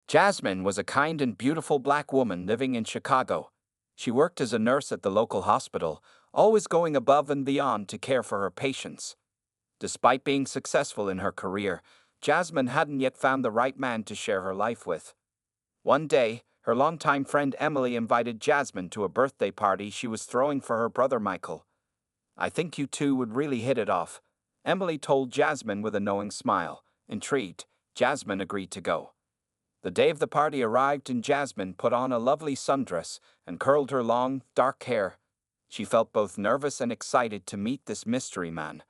Jasmine was a kind and beautiful black woman living in Chicago. She worked as a nurse at the local hospital, always going above and beyond to care for her patients. Despite being successful in her career, Jasmine hadn't yet found the right man to share her life with. One day, her longtime friend Emily invited Jasmine to a birthday party she was throwing for her brother Michael. "I think you two would really hit it off," Emily told Jasmine with a knowing smile. Intrigued, Jasmine agreed to go. The day of the party arrived and Jasmine put on a lovely sundress and curled her long, dark hair. She felt both nervous and excited to meet this mystery man.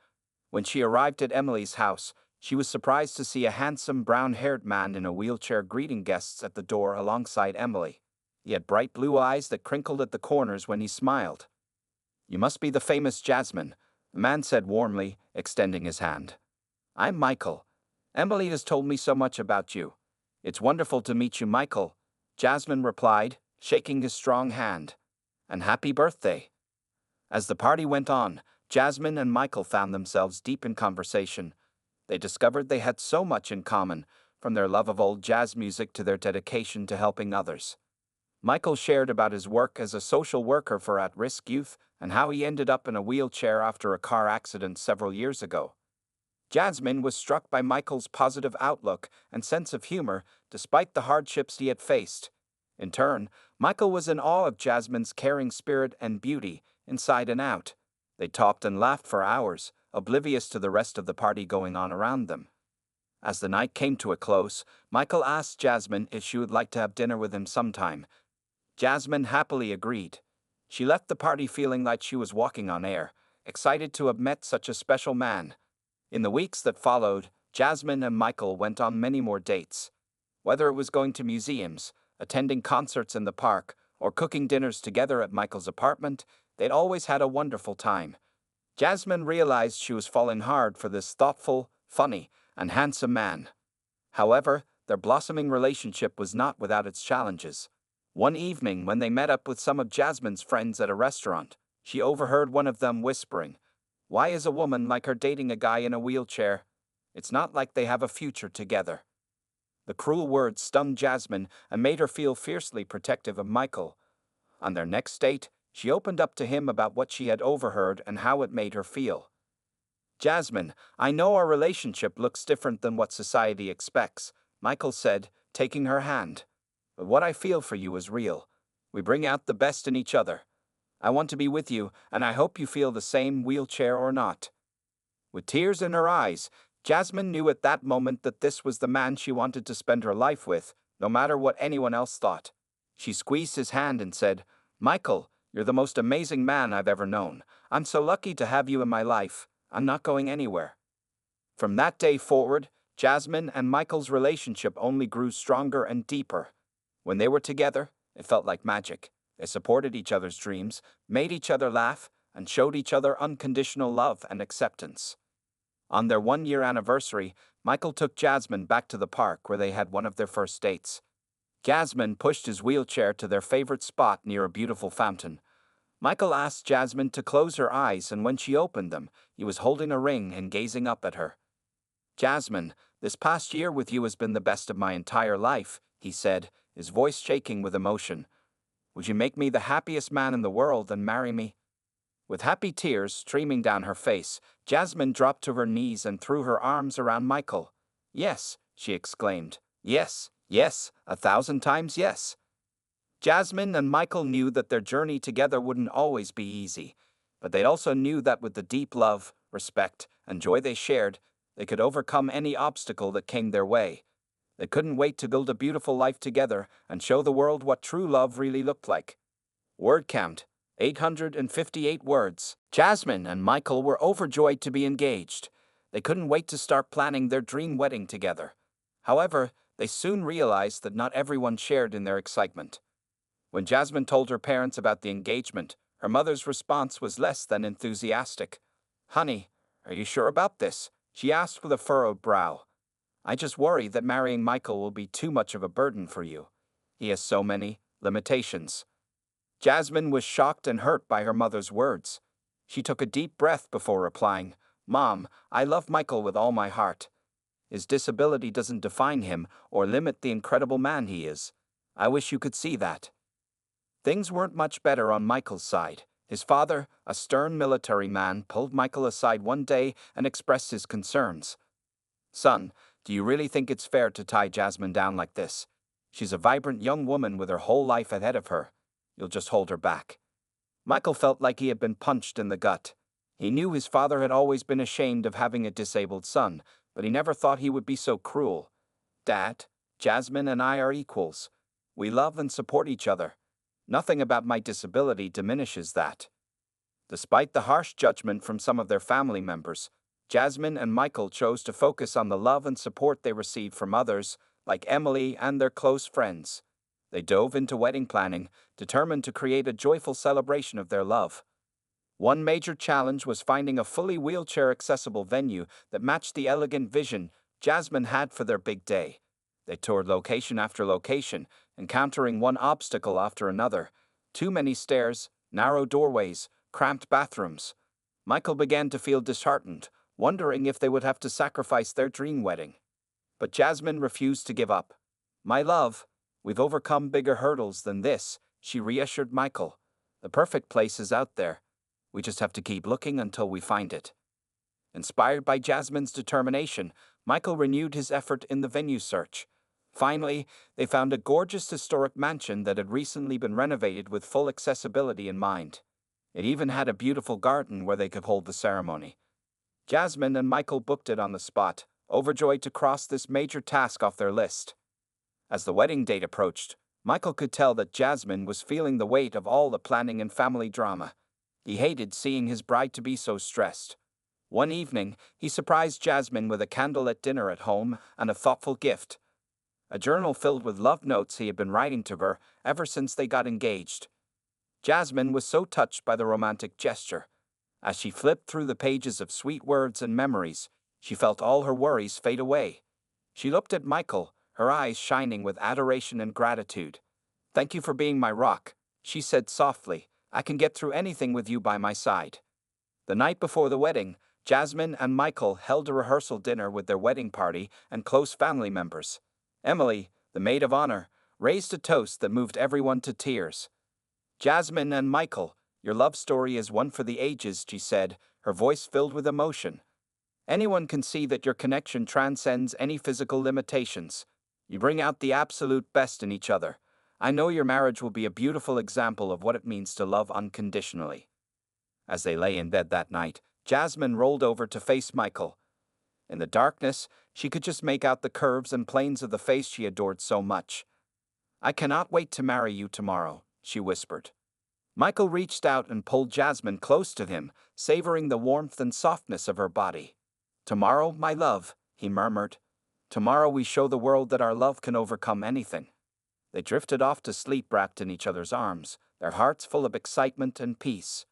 When she arrived at Emily's house, she was surprised to see a handsome brown-haired man in a wheelchair greeting guests at the door alongside Emily. He had bright blue eyes that crinkled at the corners when he smiled. "You must be the famous Jasmine," the man said warmly, extending his hand. "I'm Michael. Emily has told me so much about you." "It's wonderful to meet you, Michael," Jasmine replied, shaking his strong hand. "And happy birthday." As the party went on, Jasmine and Michael found themselves deep in conversation. They discovered they had so much in common, from their love of old jazz music to their dedication to helping others. Michael shared about his work as a social worker for at-risk youth and how he ended up in a wheelchair after a car accident several years ago. Jasmine was struck by Michael's positive outlook and sense of humor despite the hardships he had faced. In turn, Michael was in awe of Jasmine's caring spirit and beauty, inside and out. They talked and laughed for hours, oblivious to the rest of the party going on around them. As the night came to a close, Michael asked Jasmine if she would like to have dinner with him sometime. Jasmine happily agreed. She left the party feeling like she was walking on air, excited to have met such a special man. In the weeks that followed, Jasmine and Michael went on many more dates. Whether it was going to museums, attending concerts in the park, or cooking dinners together at Michael's apartment, they'd always had a wonderful time. Jasmine realized she was falling hard for this thoughtful, funny, and handsome man. However, their blossoming relationship was not without its challenges. One evening, when they met up with some of Jasmine's friends at a restaurant, she overheard one of them whispering, "Why is a woman like her dating a guy in a wheelchair? It's not like they have a future together." The cruel words stung Jasmine and made her feel fiercely protective of Michael. On their next date, she opened up to him about what she had overheard and how it made her feel. "Jasmine, I know our relationship looks different than what society expects," Michael said, taking her hand. "But what I feel for you is real. We bring out the best in each other. I want to be with you, and I hope you feel the same, wheelchair or not." With tears in her eyes, Jasmine knew at that moment that this was the man she wanted to spend her life with, no matter what anyone else thought. She squeezed his hand and said, "Michael, you're the most amazing man I've ever known. I'm so lucky to have you in my life. I'm not going anywhere." From that day forward, Jasmine and Michael's relationship only grew stronger and deeper. When they were together, it felt like magic. They supported each other's dreams, made each other laugh, and showed each other unconditional love and acceptance. On their one-year anniversary, Michael took Jasmine back to the park where they had one of their first dates. Jasmine pushed his wheelchair to their favorite spot near a beautiful fountain. Michael asked Jasmine to close her eyes, and when she opened them, he was holding a ring and gazing up at her. "Jasmine, this past year with you has been the best of my entire life," he said, his voice shaking with emotion. "Would you make me the happiest man in the world and marry me?" With happy tears streaming down her face, Jasmine dropped to her knees and threw her arms around Michael. "Yes," she exclaimed. "Yes, yes, 1,000 times yes." Jasmine and Michael knew that their journey together wouldn't always be easy, but they also knew that with the deep love, respect, and joy they shared, they could overcome any obstacle that came their way. They couldn't wait to build a beautiful life together and show the world what true love really looked like. Word count: 858 words. Jasmine and Michael were overjoyed to be engaged. They couldn't wait to start planning their dream wedding together. However, they soon realized that not everyone shared in their excitement. When Jasmine told her parents about the engagement, her mother's response was less than enthusiastic. "Honey, are you sure about this?" she asked with a furrowed brow. "I just worry that marrying Michael will be too much of a burden for you. He has so many limitations." Jasmine was shocked and hurt by her mother's words. She took a deep breath before replying, "Mom, I love Michael with all my heart." His disability doesn't define him or limit the incredible man he is. I wish you could see that. Things weren't much better on Michael's side. His father, a stern military man, pulled Michael aside one day and expressed his concerns. "Son, do you really think it's fair to tie Jasmine down like this? She's a vibrant young woman with her whole life ahead of her. You'll just hold her back." Michael felt like he had been punched in the gut. He knew his father had always been ashamed of having a disabled son, but he never thought he would be so cruel. "Dad, Jasmine and I are equals. We love and support each other. Nothing about my disability diminishes that." Despite the harsh judgment from some of their family members, Jasmine and Michael chose to focus on the love and support they received from others, like Emily and their close friends. They dove into wedding planning, determined to create a joyful celebration of their love. One major challenge was finding a fully wheelchair-accessible venue that matched the elegant vision Jasmine had for their big day. They toured location after location, encountering one obstacle after another: too many stairs, narrow doorways, cramped bathrooms. Michael began to feel disheartened, wondering if they would have to sacrifice their dream wedding. But Jasmine refused to give up. "My love, we've overcome bigger hurdles than this," she reassured Michael. "The perfect place is out there. We just have to keep looking until we find it." Inspired by Jasmine's determination, Michael renewed his effort in the venue search. Finally, they found a gorgeous historic mansion that had recently been renovated with full accessibility in mind. It even had a beautiful garden where they could hold the ceremony. Jasmine and Michael booked it on the spot, overjoyed to cross this major task off their list. As the wedding date approached, Michael could tell that Jasmine was feeling the weight of all the planning and family drama. He hated seeing his bride-to-be so stressed. One evening, he surprised Jasmine with a candlelit dinner at home and a thoughtful gift: a journal filled with love notes he had been writing to her ever since they got engaged. Jasmine was so touched by the romantic gesture. As she flipped through the pages of sweet words and memories, she felt all her worries fade away. She looked at Michael, her eyes shining with adoration and gratitude. "Thank you for being my rock," she said softly. "I can get through anything with you by my side." The night before the wedding, Jasmine and Michael held a rehearsal dinner with their wedding party and close family members. Emily, the maid of honor, raised a toast that moved everyone to tears. "Jasmine and Michael, your love story is one for the ages," she said, her voice filled with emotion. "Anyone can see that your connection transcends any physical limitations. You bring out the absolute best in each other. I know your marriage will be a beautiful example of what it means to love unconditionally." As they lay in bed that night, Jasmine rolled over to face Michael. In the darkness, she could just make out the curves and planes of the face she adored so much. "I cannot wait to marry you tomorrow," she whispered. Michael reached out and pulled Jasmine close to him, savoring the warmth and softness of her body. "Tomorrow, my love," he murmured. "Tomorrow we show the world that our love can overcome anything." They drifted off to sleep wrapped in each other's arms, their hearts full of excitement and peace.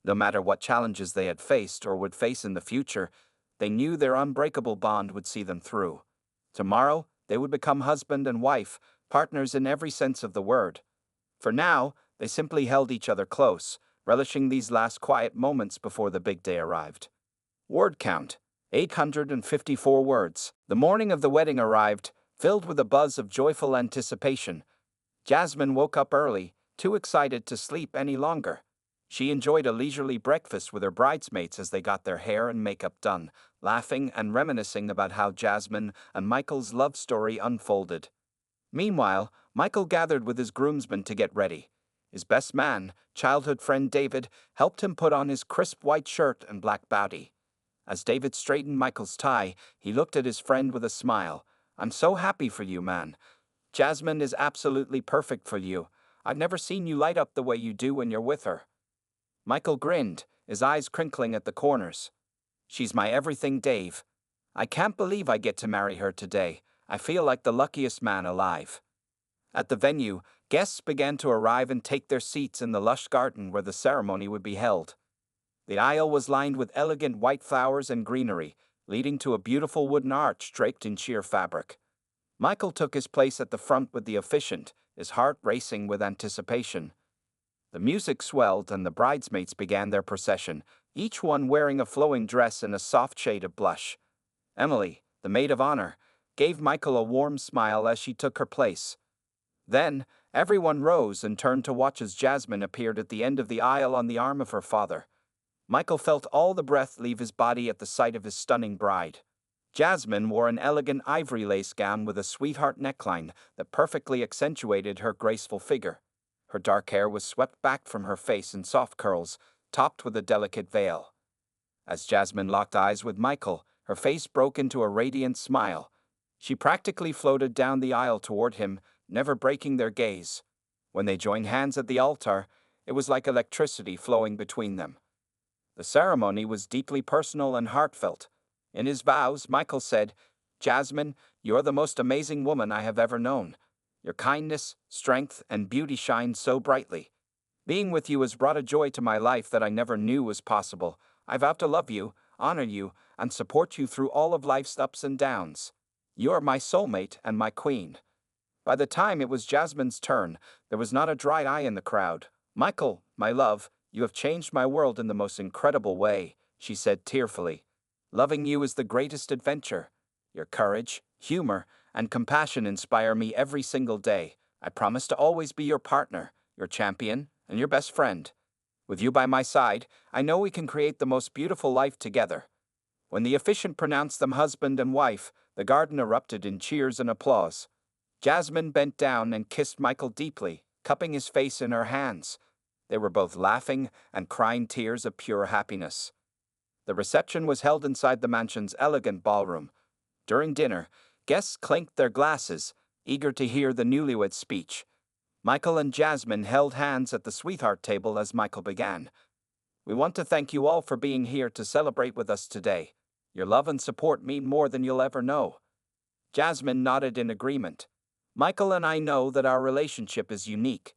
No matter what challenges they had faced or would face in the future, they knew their unbreakable bond would see them through. Tomorrow, they would become husband and wife, partners in every sense of the word. For now, they simply held each other close, relishing these last quiet moments before the big day arrived. Word count: 854 words. The morning of the wedding arrived, filled with a buzz of joyful anticipation. Jasmine woke up early, too excited to sleep any longer. She enjoyed a leisurely breakfast with her bridesmaids as they got their hair and makeup done, laughing and reminiscing about how Jasmine and Michael's love story unfolded. Meanwhile, Michael gathered with his groomsmen to get ready. His best man, childhood friend David, helped him put on his crisp white shirt and black bowtie. As David straightened Michael's tie, he looked at his friend with a smile. "I'm so happy for you, man. Jasmine is absolutely perfect for you. I've never seen you light up the way you do when you're with her." Michael grinned, his eyes crinkling at the corners. "She's my everything, Dave. I can't believe I get to marry her today. I feel like the luckiest man alive." At the venue, guests began to arrive and take their seats in the lush garden where the ceremony would be held. The aisle was lined with elegant white flowers and greenery, leading to a beautiful wooden arch draped in sheer fabric. Michael took his place at the front with the officiant, his heart racing with anticipation. The music swelled and the bridesmaids began their procession, each one wearing a flowing dress and a soft shade of blush. Emily, the maid of honor, gave Michael a warm smile as she took her place. Then, everyone rose and turned to watch as Jasmine appeared at the end of the aisle on the arm of her father. Michael felt all the breath leave his body at the sight of his stunning bride. Jasmine wore an elegant ivory lace gown with a sweetheart neckline that perfectly accentuated her graceful figure. Her dark hair was swept back from her face in soft curls, topped with a delicate veil. As Jasmine locked eyes with Michael, her face broke into a radiant smile. She practically floated down the aisle toward him, never breaking their gaze. When they joined hands at the altar, it was like electricity flowing between them. The ceremony was deeply personal and heartfelt. In his vows, Michael said, "Jasmine, you're the most amazing woman I have ever known. Your kindness, strength, and beauty shine so brightly. Being with you has brought a joy to my life that I never knew was possible. I vow to love you, honor you, and support you through all of life's ups and downs. You are my soulmate and my queen." By the time it was Jasmine's turn, there was not a dry eye in the crowd. "Michael, my love, you have changed my world in the most incredible way," she said tearfully. "Loving you is the greatest adventure. Your courage, humor, and compassion inspire me every single day. I promise to always be your partner, your champion, and your best friend. With you by my side, I know we can create the most beautiful life together." When the officiant pronounced them husband and wife, the garden erupted in cheers and applause. Jasmine bent down and kissed Michael deeply, cupping his face in her hands. They were both laughing and crying tears of pure happiness. The reception was held inside the mansion's elegant ballroom. During dinner, guests clinked their glasses, eager to hear the newlyweds' speech. Michael and Jasmine held hands at the sweetheart table as Michael began. "We want to thank you all for being here to celebrate with us today. Your love and support mean more than you'll ever know." Jasmine nodded in agreement. "Michael and I know that our relationship is unique.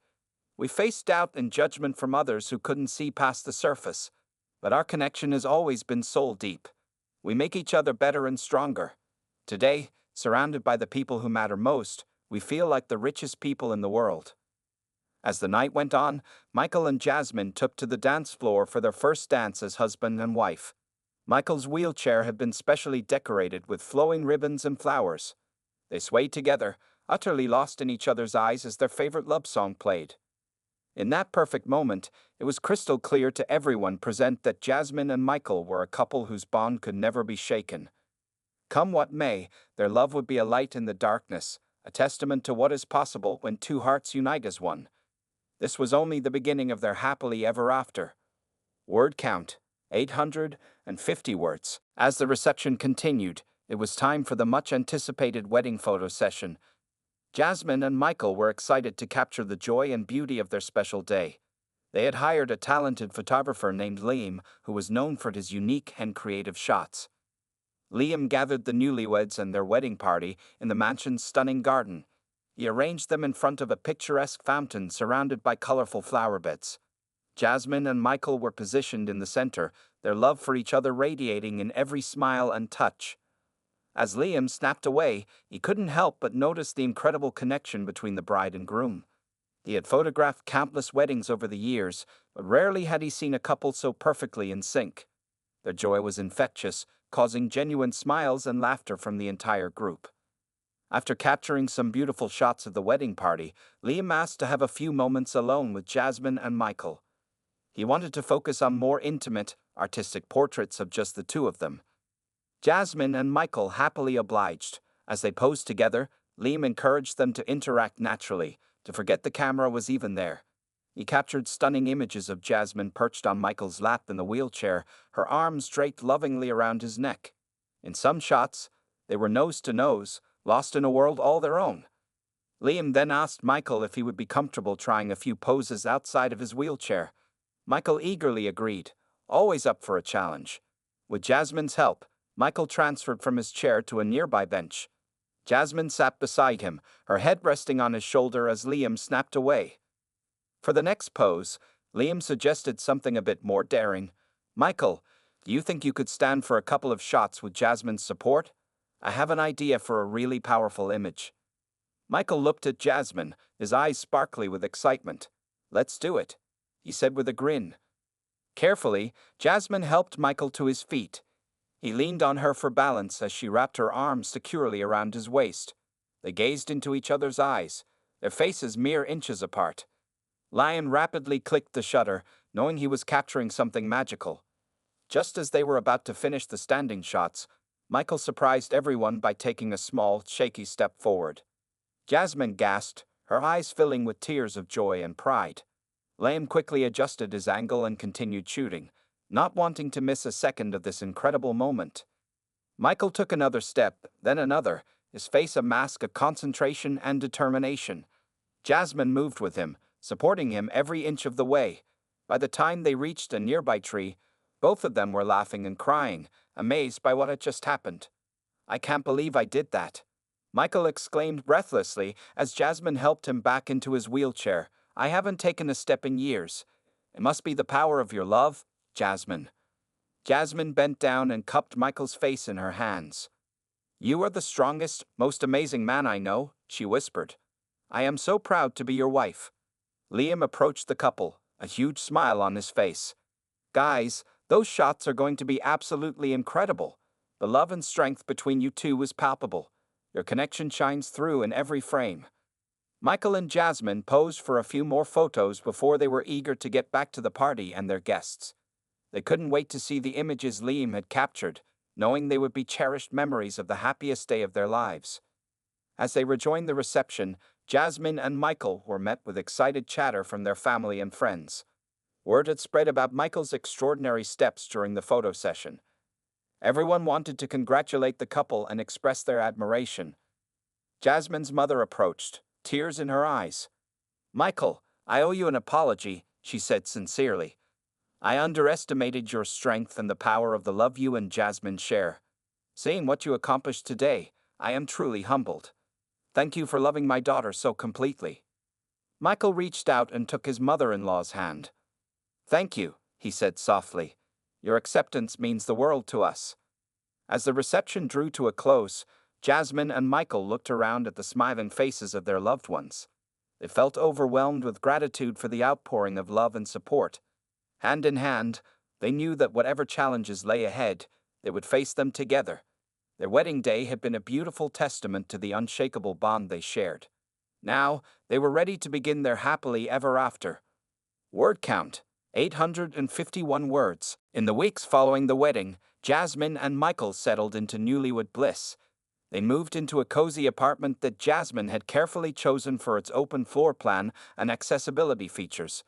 We faced doubt and judgment from others who couldn't see past the surface, but our connection has always been soul deep. We make each other better and stronger. Today, surrounded by the people who matter most, we feel like the richest people in the world." As the night went on, Michael and Jasmine took to the dance floor for their first dance as husband and wife. Michael's wheelchair had been specially decorated with flowing ribbons and flowers. They swayed together, utterly lost in each other's eyes as their favorite love song played. In that perfect moment, it was crystal clear to everyone present that Jasmine and Michael were a couple whose bond could never be shaken. Come what may, their love would be a light in the darkness, a testament to what is possible when two hearts unite as one. This was only the beginning of their happily ever after. Word count, 850 words. As the reception continued, it was time for the much-anticipated wedding photo session. Jasmine and Michael were excited to capture the joy and beauty of their special day. They had hired a talented photographer named Liam, who was known for his unique and creative shots. Liam gathered the newlyweds and their wedding party in the mansion's stunning garden. He arranged them in front of a picturesque fountain surrounded by colorful flower beds. Jasmine and Michael were positioned in the center, their love for each other radiating in every smile and touch. As Liam snapped away, he couldn't help but notice the incredible connection between the bride and groom. He had photographed countless weddings over the years, but rarely had he seen a couple so perfectly in sync. Their joy was infectious, causing genuine smiles and laughter from the entire group. After capturing some beautiful shots of the wedding party, Liam asked to have a few moments alone with Jasmine and Michael. He wanted to focus on more intimate, artistic portraits of just the two of them. Jasmine and Michael happily obliged. As they posed together, Liam encouraged them to interact naturally, to forget the camera was even there. He captured stunning images of Jasmine perched on Michael's lap in the wheelchair, her arms draped lovingly around his neck. In some shots, they were nose to nose, lost in a world all their own. Liam then asked Michael if he would be comfortable trying a few poses outside of his wheelchair. Michael eagerly agreed, always up for a challenge. With Jasmine's help, Michael transferred from his chair to a nearby bench. Jasmine sat beside him, her head resting on his shoulder as Liam snapped away. For the next pose, Liam suggested something a bit more daring. "Michael, do you think you could stand for a couple of shots with Jasmine's support? I have an idea for a really powerful image." Michael looked at Jasmine, his eyes sparkly with excitement. "Let's do it," he said with a grin. Carefully, Jasmine helped Michael to his feet. He leaned on her for balance as she wrapped her arms securely around his waist. They gazed into each other's eyes, their faces mere inches apart. Liam rapidly clicked the shutter, knowing he was capturing something magical. Just as they were about to finish the standing shots, Michael surprised everyone by taking a small, shaky step forward. Jasmine gasped, her eyes filling with tears of joy and pride. Liam quickly adjusted his angle and continued shooting, not wanting to miss a second of this incredible moment. Michael took another step, then another, his face a mask of concentration and determination. Jasmine moved with him, supporting him every inch of the way. By the time they reached a nearby tree, both of them were laughing and crying, amazed by what had just happened. "I can't believe I did that," Michael exclaimed breathlessly as Jasmine helped him back into his wheelchair. "I haven't taken a step in years. It must be the power of your love, Jasmine." Jasmine bent down and cupped Michael's face in her hands. "You are the strongest, most amazing man I know," she whispered. "I am so proud to be your wife." Liam approached the couple, a huge smile on his face. "Guys, those shots are going to be absolutely incredible. The love and strength between you two is palpable. Your connection shines through in every frame." Michael and Jasmine posed for a few more photos before they were eager to get back to the party and their guests. They couldn't wait to see the images Liam had captured, knowing they would be cherished memories of the happiest day of their lives. As they rejoined the reception, Jasmine and Michael were met with excited chatter from their family and friends. Word had spread about Michael's extraordinary steps during the photo session. Everyone wanted to congratulate the couple and express their admiration. Jasmine's mother approached, tears in her eyes. "Michael, I owe you an apology," she said sincerely. "I underestimated your strength and the power of the love you and Jasmine share. Seeing what you accomplished today, I am truly humbled. Thank you for loving my daughter so completely." Michael reached out and took his mother-in-law's hand. "Thank you," he said softly. "Your acceptance means the world to us." As the reception drew to a close, Jasmine and Michael looked around at the smiling faces of their loved ones. They felt overwhelmed with gratitude for the outpouring of love and support. Hand in hand, they knew that whatever challenges lay ahead, they would face them together. Their wedding day had been a beautiful testament to the unshakable bond they shared. Now, they were ready to begin their happily ever after. Word count: 851 words. In the weeks following the wedding, Jasmine and Michael settled into newlywed bliss. They moved into a cozy apartment that Jasmine had carefully chosen for its open floor plan and accessibility features.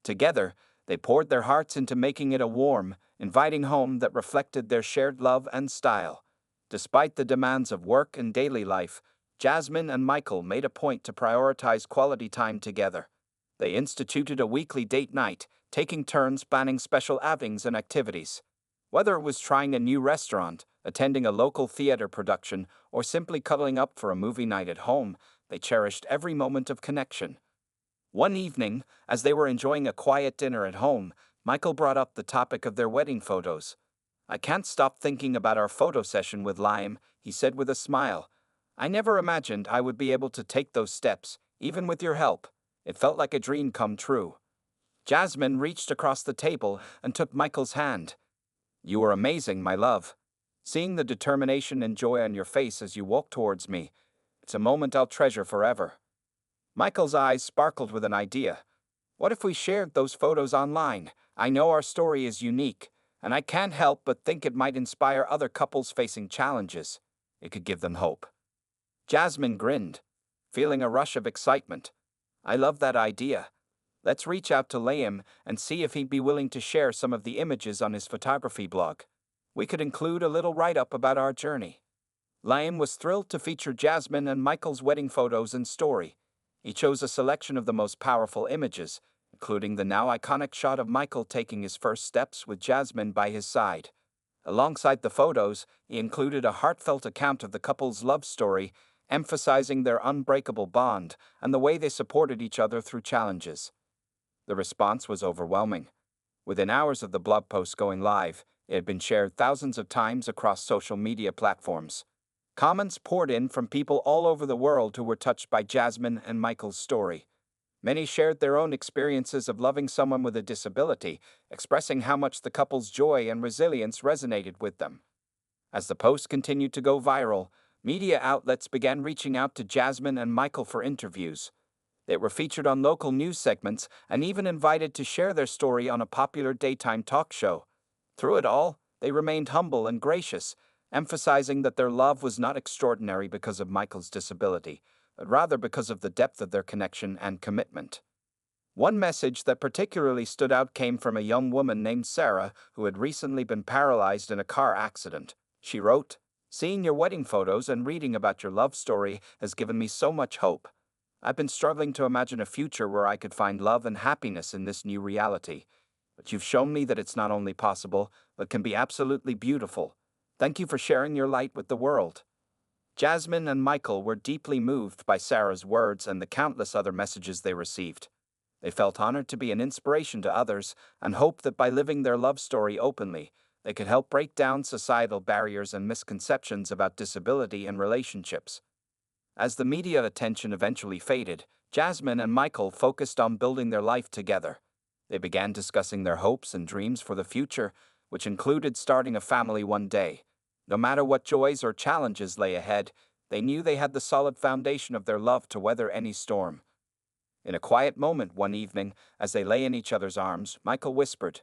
Together, they poured their hearts into making it a warm, inviting home that reflected their shared love and style. Despite the demands of work and daily life, Jasmine and Michael made a point to prioritize quality time together. They instituted a weekly date night, taking turns planning special outings and activities. Whether it was trying a new restaurant, attending a local theater production, or simply cuddling up for a movie night at home, they cherished every moment of connection. One evening, as they were enjoying a quiet dinner at home, Michael brought up the topic of their wedding photos. "I can't stop thinking about our photo session with Liam," he said with a smile. "I never imagined I would be able to take those steps, even with your help. It felt like a dream come true." Jasmine reached across the table and took Michael's hand. "You are amazing, my love. Seeing the determination and joy on your face as you walk towards me, it's a moment I'll treasure forever." Michael's eyes sparkled with an idea. "What if we shared those photos online? I know our story is unique, and I can't help but think it might inspire other couples facing challenges. It could give them hope." Jasmine grinned, feeling a rush of excitement. "I love that idea. Let's reach out to Liam and see if he'd be willing to share some of the images on his photography blog. We could include a little write-up about our journey." Liam was thrilled to feature Jasmine and Michael's wedding photos and story. He chose a selection of the most powerful images, including the now iconic shot of Michael taking his first steps with Jasmine by his side. Alongside the photos, he included a heartfelt account of the couple's love story, emphasizing their unbreakable bond and the way they supported each other through challenges. The response was overwhelming. Within hours of the blog post going live, it had been shared thousands of times across social media platforms. Comments poured in from people all over the world who were touched by Jasmine and Michael's story. Many shared their own experiences of loving someone with a disability, expressing how much the couple's joy and resilience resonated with them. As the post continued to go viral, media outlets began reaching out to Jasmine and Michael for interviews. They were featured on local news segments and even invited to share their story on a popular daytime talk show. Through it all, they remained humble and gracious, emphasizing that their love was not extraordinary because of Michael's disability, but rather because of the depth of their connection and commitment. One message that particularly stood out came from a young woman named Sarah who had recently been paralyzed in a car accident. She wrote, "Seeing your wedding photos and reading about your love story has given me so much hope. I've been struggling to imagine a future where I could find love and happiness in this new reality. But you've shown me that it's not only possible, but can be absolutely beautiful. Thank you for sharing your light with the world." Jasmine and Michael were deeply moved by Sarah's words and the countless other messages they received. They felt honored to be an inspiration to others and hoped that by living their love story openly, they could help break down societal barriers and misconceptions about disability and relationships. As the media attention eventually faded, Jasmine and Michael focused on building their life together. They began discussing their hopes and dreams for the future, which included starting a family one day. No matter what joys or challenges lay ahead, they knew they had the solid foundation of their love to weather any storm. In a quiet moment one evening, as they lay in each other's arms, Michael whispered,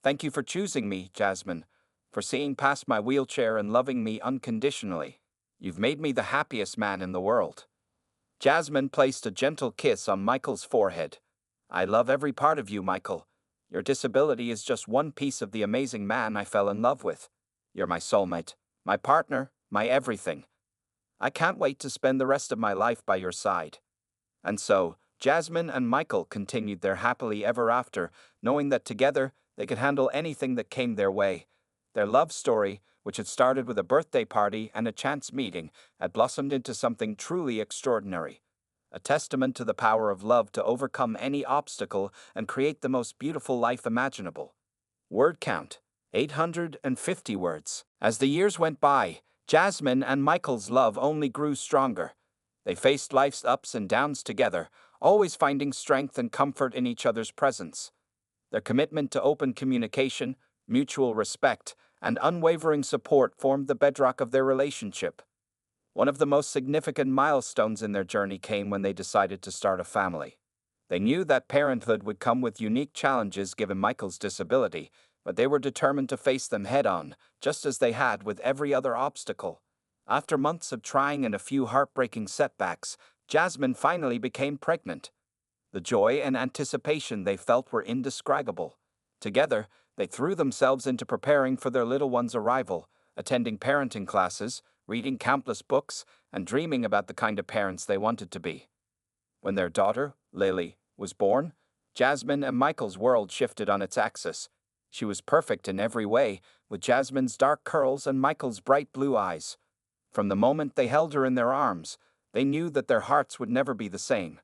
"Thank you for choosing me, Jasmine, for seeing past my wheelchair and loving me unconditionally. You've made me the happiest man in the world." Jasmine placed a gentle kiss on Michael's forehead. "I love every part of you, Michael. Your disability is just one piece of the amazing man I fell in love with. You're my soulmate, my partner, my everything. I can't wait to spend the rest of my life by your side." And so, Jasmine and Michael continued their happily ever after, knowing that together they could handle anything that came their way. Their love story, which had started with a birthday party and a chance meeting, had blossomed into something truly extraordinary. A testament to the power of love to overcome any obstacle and create the most beautiful life imaginable. Word count: 850 words. As the years went by, Jasmine and Michael's love only grew stronger. They faced life's ups and downs together, always finding strength and comfort in each other's presence. Their commitment to open communication, mutual respect, and unwavering support formed the bedrock of their relationship. One of the most significant milestones in their journey came when they decided to start a family. They knew that parenthood would come with unique challenges given Michael's disability, but they were determined to face them head-on, just as they had with every other obstacle. After months of trying and a few heartbreaking setbacks, Jasmine finally became pregnant. The joy and anticipation they felt were indescribable. Together, they threw themselves into preparing for their little one's arrival, attending parenting classes, reading countless books, and dreaming about the kind of parents they wanted to be. When their daughter, Lily, was born, Jasmine and Michael's world shifted on its axis. She was perfect in every way, with Jasmine's dark curls and Michael's bright blue eyes. From the moment they held her in their arms, they knew that their hearts would never be the same.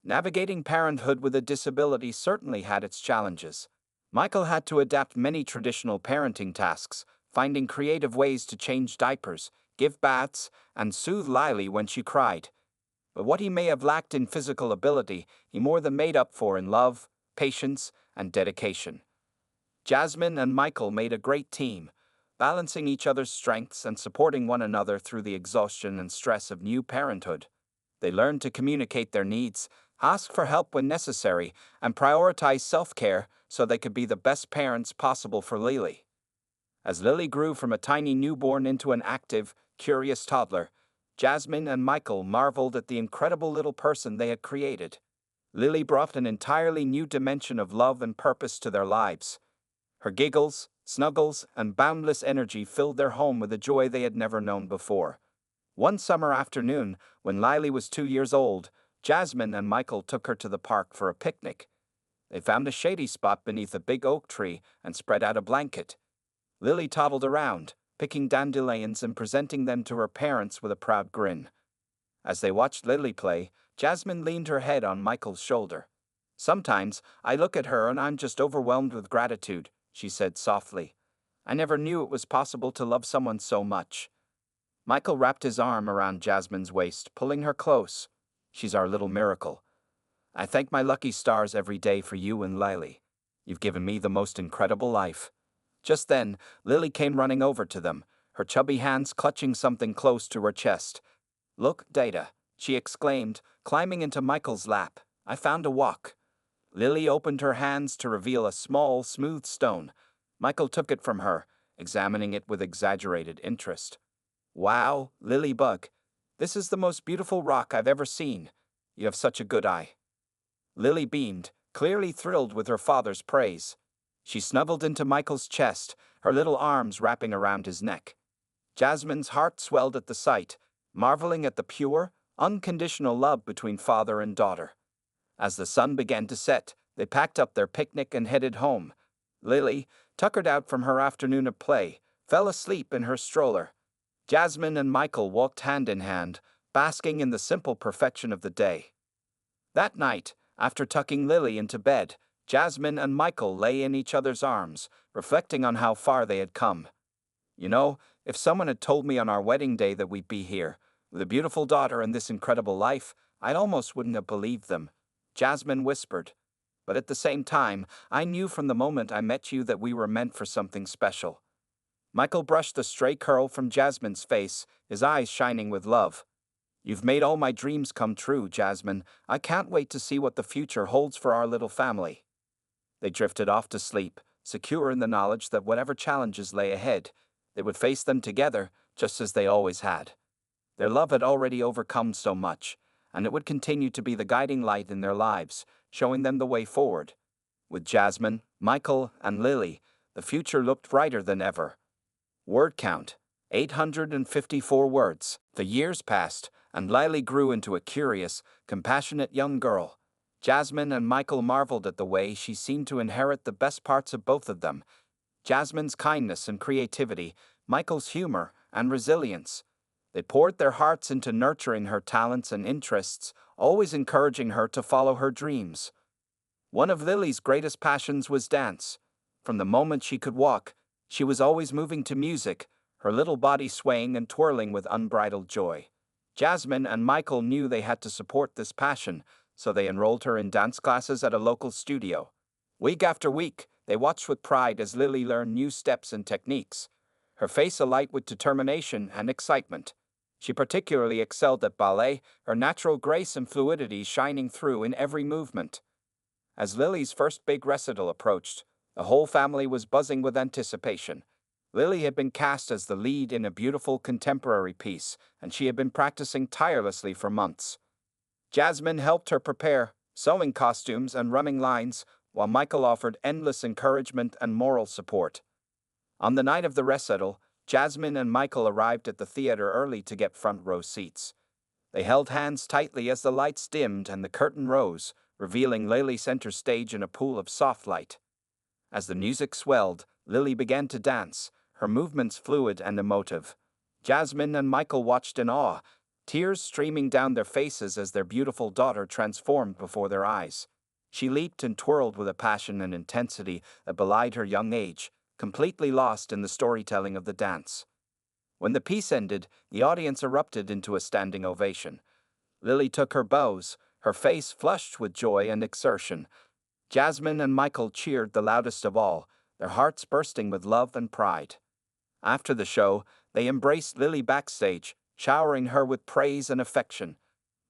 Navigating parenthood with a disability certainly had its challenges. Michael had to adapt many traditional parenting tasks, finding creative ways to change diapers, give baths, and soothe Lily when she cried. But what he may have lacked in physical ability, he more than made up for in love, patience, and dedication. Jasmine and Michael made a great team, balancing each other's strengths and supporting one another through the exhaustion and stress of new parenthood. They learned to communicate their needs, ask for help when necessary, and prioritize self-care so they could be the best parents possible for Lily. As Lily grew from a tiny newborn into an active, curious toddler, Jasmine and Michael marveled at the incredible little person they had created. Lily brought an entirely new dimension of love and purpose to their lives. Her giggles, snuggles, and boundless energy filled their home with a joy they had never known before. One summer afternoon, when Lily was 2 years old, Jasmine and Michael took her to the park for a picnic. They found a shady spot beneath a big oak tree and spread out a blanket. Lily toddled around, picking dandelions and presenting them to her parents with a proud grin. As they watched Lily play, Jasmine leaned her head on Michael's shoulder. "Sometimes I look at her and I'm just overwhelmed with gratitude," she said softly. "I never knew it was possible to love someone so much." Michael wrapped his arm around Jasmine's waist, pulling her close. "She's our little miracle. I thank my lucky stars every day for you and Lily. You've given me the most incredible life." Just then, Lily came running over to them, her chubby hands clutching something close to her chest. "Look, Data," she exclaimed, climbing into Michael's lap. "I found a wok." Lily opened her hands to reveal a small, smooth stone. Michael took it from her, examining it with exaggerated interest. "Wow, Lilybug, this is the most beautiful rock I've ever seen. You have such a good eye." Lily beamed, clearly thrilled with her father's praise. She snuggled into Michael's chest, her little arms wrapping around his neck. Jasmine's heart swelled at the sight, marveling at the pure, unconditional love between father and daughter. As the sun began to set, they packed up their picnic and headed home. Lily, tuckered out from her afternoon of play, fell asleep in her stroller. Jasmine and Michael walked hand in hand, basking in the simple perfection of the day. That night, after tucking Lily into bed, Jasmine and Michael lay in each other's arms, reflecting on how far they had come. "You know, if someone had told me on our wedding day that we'd be here, with a beautiful daughter and this incredible life, I almost wouldn't have believed them," Jasmine whispered. "But at the same time, I knew from the moment I met you that we were meant for something special." Michael brushed the stray curl from Jasmine's face, his eyes shining with love. "You've made all my dreams come true, Jasmine. I can't wait to see what the future holds for our little family." They drifted off to sleep, secure in the knowledge that whatever challenges lay ahead, they would face them together, just as they always had. Their love had already overcome so much, and it would continue to be the guiding light in their lives, showing them the way forward. With Jasmine, Michael, and Lily, the future looked brighter than ever. Word count: 854 words. The years passed, and Lily grew into a curious, compassionate young girl. Jasmine and Michael marveled at the way she seemed to inherit the best parts of both of them: Jasmine's kindness and creativity, Michael's humor and resilience. They poured their hearts into nurturing her talents and interests, always encouraging her to follow her dreams. One of Lily's greatest passions was dance. From the moment she could walk, she was always moving to music, her little body swaying and twirling with unbridled joy. Jasmine and Michael knew they had to support this passion, so they enrolled her in dance classes at a local studio. Week after week, they watched with pride as Lily learned new steps and techniques, her face alight with determination and excitement. She particularly excelled at ballet, her natural grace and fluidity shining through in every movement. As Lily's first big recital approached, the whole family was buzzing with anticipation. Lily had been cast as the lead in a beautiful contemporary piece, and she had been practicing tirelessly for months. Jasmine helped her prepare, sewing costumes and running lines, while Michael offered endless encouragement and moral support. On the night of the recital, Jasmine and Michael arrived at the theater early to get front row seats. They held hands tightly as the lights dimmed and the curtain rose, revealing Lily center stage in a pool of soft light. As the music swelled, Lily began to dance, her movements fluid and emotive. Jasmine and Michael watched in awe, tears streaming down their faces as their beautiful daughter transformed before their eyes. She leaped and twirled with a passion and intensity that belied her young age, completely lost in the storytelling of the dance. When the piece ended, the audience erupted into a standing ovation. Lily took her bows, her face flushed with joy and exertion. Jasmine and Michael cheered the loudest of all, their hearts bursting with love and pride. After the show, they embraced Lily backstage, showering her with praise and affection.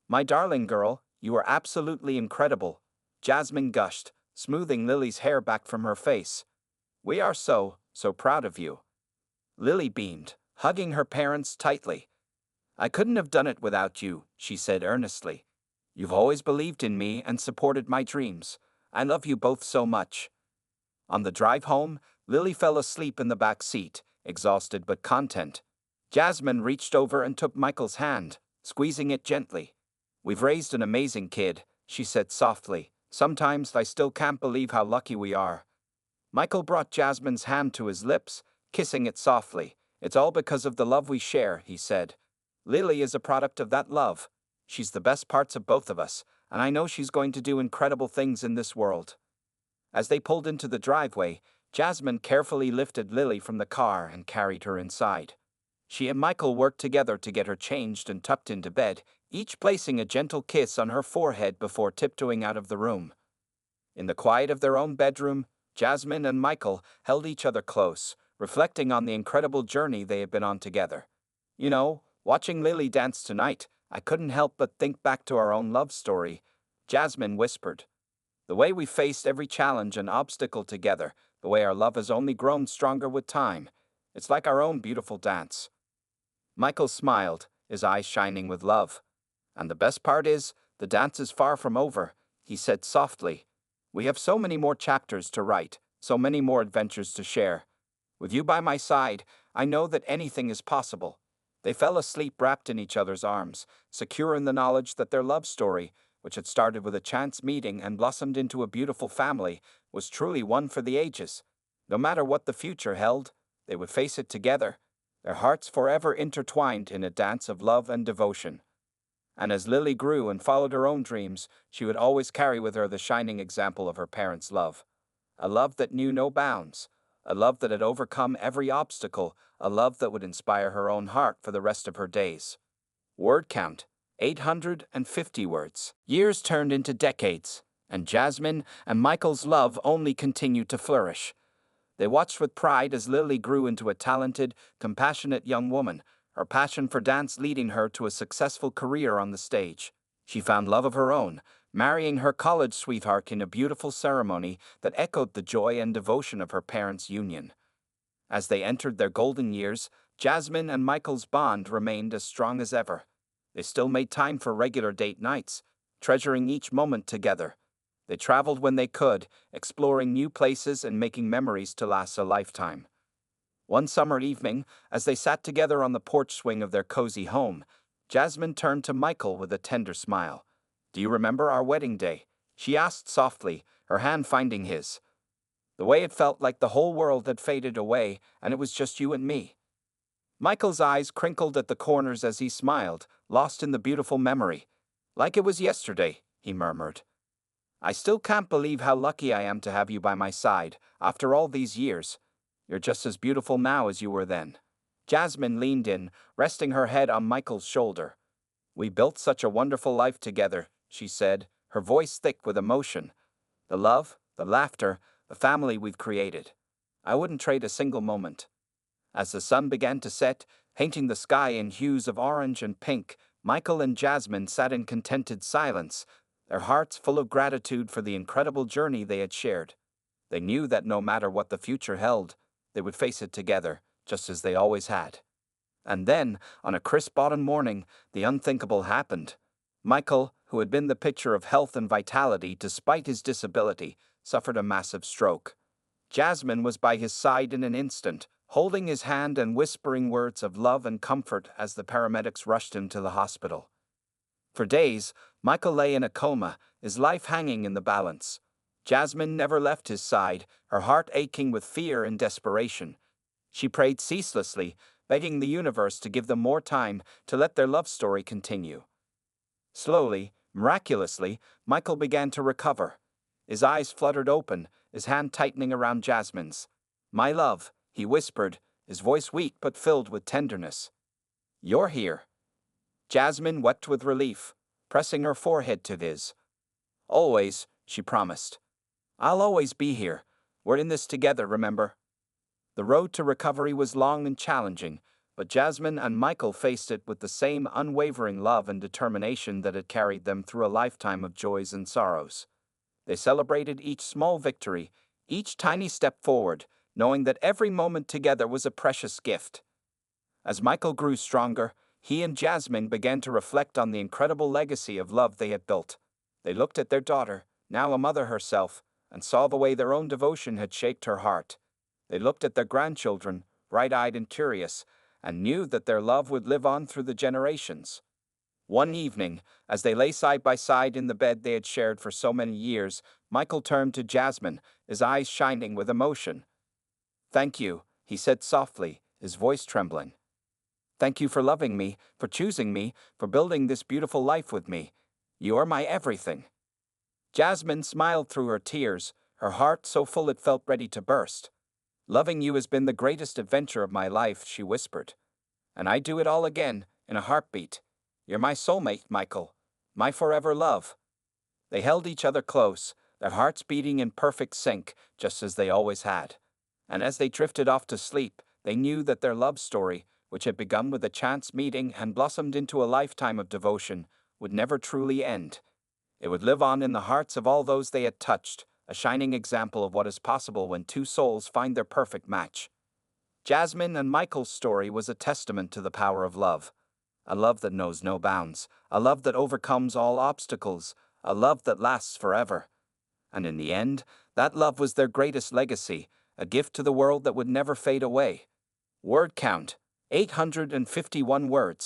"My darling girl, you are absolutely incredible," Jasmine gushed, smoothing Lily's hair back from her face. "We are so proud of you." Lily beamed, hugging her parents tightly. "I couldn't have done it without you," she said earnestly. "You've always believed in me and supported my dreams. I love you both so much." On the drive home, Lily fell asleep in the back seat, exhausted but content. Jasmine reached over and took Michael's hand, squeezing it gently. "We've raised an amazing kid," she said softly. "Sometimes I still can't believe how lucky we are." Michael brought Jasmine's hand to his lips, kissing it softly. "It's all because of the love we share," he said. "Lily is a product of that love. She's the best parts of both of us, and I know she's going to do incredible things in this world." As they pulled into the driveway, Jasmine carefully lifted Lily from the car and carried her inside. She and Michael worked together to get her changed and tucked into bed, each placing a gentle kiss on her forehead before tiptoeing out of the room. In the quiet of their own bedroom, Jasmine and Michael held each other close, reflecting on the incredible journey they had been on together. You know, watching Lily dance tonight, I couldn't help but think back to our own love story, Jasmine whispered. The way we faced every challenge and obstacle together, the way our love has only grown stronger with time. It's like our own beautiful dance. Michael smiled, his eyes shining with love. And the best part is, the dance is far from over, he said softly. We have so many more chapters to write, so many more adventures to share. With you by my side, I know that anything is possible. They fell asleep wrapped in each other's arms, secure in the knowledge that their love story, which had started with a chance meeting and blossomed into a beautiful family, was truly one for the ages. No matter what the future held, they would face it together, their hearts forever intertwined in a dance of love and devotion. And as Lily grew and followed her own dreams, she would always carry with her the shining example of her parents' love. A love that knew no bounds, a love that had overcome every obstacle, a love that would inspire her own heart for the rest of her days. Word count, 850 words. Years turned into decades, and Jasmine and Michael's love only continued to flourish. They watched with pride as Lily grew into a talented, compassionate young woman, her passion for dance leading her to a successful career on the stage. She found love of her own, marrying her college sweetheart in a beautiful ceremony that echoed the joy and devotion of her parents' union. As they entered their golden years, Jasmine and Michael's bond remained as strong as ever. They still made time for regular date nights, treasuring each moment together. They traveled when they could, exploring new places and making memories to last a lifetime. One summer evening, as they sat together on the porch swing of their cozy home, Jasmine turned to Michael with a tender smile. "Do you remember our wedding day?" she asked softly, her hand finding his. The way it felt like the whole world had faded away, and it was just you and me. Michael's eyes crinkled at the corners as he smiled, lost in the beautiful memory. "Like it was yesterday," he murmured. "I still can't believe how lucky I am to have you by my side, after all these years. You're just as beautiful now as you were then." Jasmine leaned in, resting her head on Michael's shoulder. "We built such a wonderful life together," she said, her voice thick with emotion. "The love, the laughter, the family we've created. I wouldn't trade a single moment." As the sun began to set, painting the sky in hues of orange and pink, Michael and Jasmine sat in contented silence, their hearts full of gratitude for the incredible journey they had shared. They knew that no matter what the future held, they would face it together, just as they always had. And then, on a crisp autumn morning, the unthinkable happened. Michael, who had been the picture of health and vitality despite his disability, suffered a massive stroke. Jasmine was by his side in an instant, holding his hand and whispering words of love and comfort as the paramedics rushed him to the hospital. For days, Michael lay in a coma, his life hanging in the balance. Jasmine never left his side, her heart aching with fear and desperation. She prayed ceaselessly, begging the universe to give them more time to let their love story continue. Slowly, miraculously, Michael began to recover. His eyes fluttered open, his hand tightening around Jasmine's. "My love," he whispered, his voice weak but filled with tenderness. "You're here." Jasmine wept with relief, pressing her forehead to his. "Always," she promised. "I'll always be here. We're in this together, remember?" The road to recovery was long and challenging, but Jasmine and Michael faced it with the same unwavering love and determination that had carried them through a lifetime of joys and sorrows. They celebrated each small victory, each tiny step forward, knowing that every moment together was a precious gift. As Michael grew stronger, he and Jasmine began to reflect on the incredible legacy of love they had built. They looked at their daughter, now a mother herself, and saw the way their own devotion had shaped her heart. They looked at their grandchildren, bright-eyed and curious, and knew that their love would live on through the generations. One evening, as they lay side by side in the bed they had shared for so many years, Michael turned to Jasmine, his eyes shining with emotion. "Thank you," he said softly, his voice trembling. "Thank you for loving me, for choosing me, for building this beautiful life with me. You are my everything." Jasmine smiled through her tears, her heart so full it felt ready to burst. "Loving you has been the greatest adventure of my life," she whispered. "And I'd do it all again, in a heartbeat. You're my soulmate, Michael. My forever love." They held each other close, their hearts beating in perfect sync, just as they always had. And as they drifted off to sleep, they knew that their love story, which had begun with a chance meeting and blossomed into a lifetime of devotion, would never truly end. It would live on in the hearts of all those they had touched, a shining example of what is possible when two souls find their perfect match. Jasmine and Michael's story was a testament to the power of love. A love that knows no bounds, a love that overcomes all obstacles, a love that lasts forever. And in the end, that love was their greatest legacy, a gift to the world that would never fade away. Word count: 851 words.